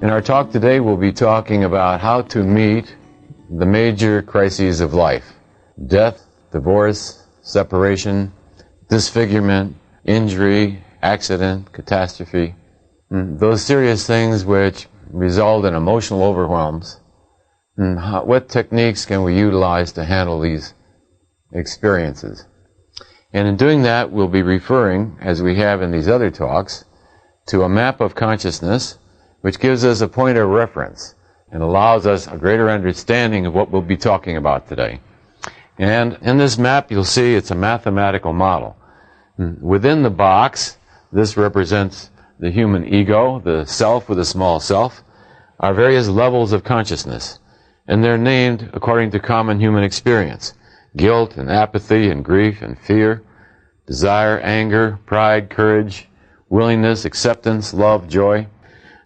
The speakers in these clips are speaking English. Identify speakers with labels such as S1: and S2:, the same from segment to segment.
S1: In our talk today, we'll be talking about how to meet the major crises of life: death, divorce, separation, disfigurement, injury, accident, catastrophe, those serious things which result in emotional overwhelms. What techniques can we utilize to handle these experiences? And in doing that, we'll be referring, as we have in these other talks, to a map of consciousness which gives us a point of reference and allows us a greater understanding of what we'll be talking about today. And in this map, you'll see it's a mathematical model. Within the box, this represents the human ego, the self with a small self, our various levels of consciousness. And they're named according to common human experience: guilt and apathy and grief and fear, desire, anger, pride, courage, willingness, acceptance, love, joy.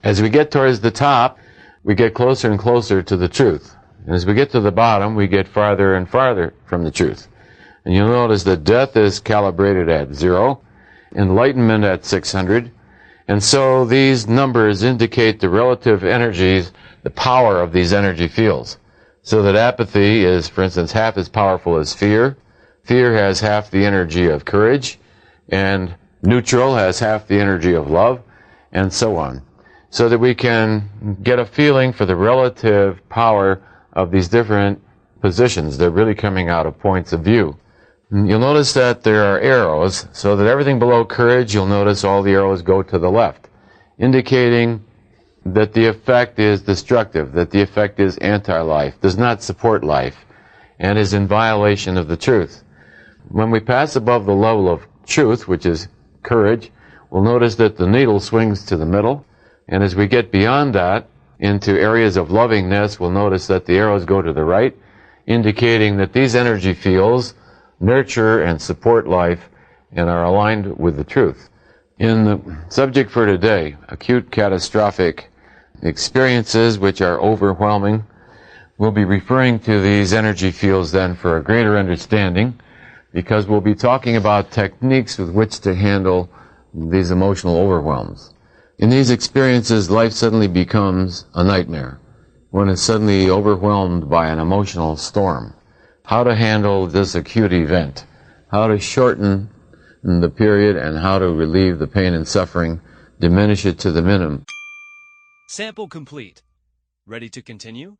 S1: As we get towards the top, we get closer and closer to the truth. And as we get to the bottom, we get farther and farther from the truth. And you'll notice that death is calibrated at 0, enlightenment at 600. And so these numbers indicate the relative energies, the power of these energy fields. So that apathy is, for instance, half as powerful as fear. Fear has half the energy of courage. And neutral has half the energy of love, and so on. So that we can get a feeling for the relative power of these different positions. They're really coming out of points of view. You'll notice that there are arrows, so that everything below courage, you'll notice all the arrows go to the left, indicating that the effect is destructive, that the effect is anti-life, does not support life, and is in violation of the truth. When we pass above the level of truth, which is courage, we'll notice that the needle swings to the middle. And as we get beyond that, into areas of lovingness, we'll notice that the arrows go to the right, indicating that these energy fields nurture and support life and are aligned with the truth. In the subject for today, acute catastrophic experiences which are overwhelming, we'll be referring to these energy fields then for a greater understanding, because we'll be talking about techniques with which to handle these emotional overwhelms. In these experiences, life suddenly becomes a nightmare. One is suddenly overwhelmed by an emotional storm. How to handle this acute event, how to shorten the period, and how to relieve the pain and suffering, diminish it to the minimum.
S2: Sample complete. Ready to continue?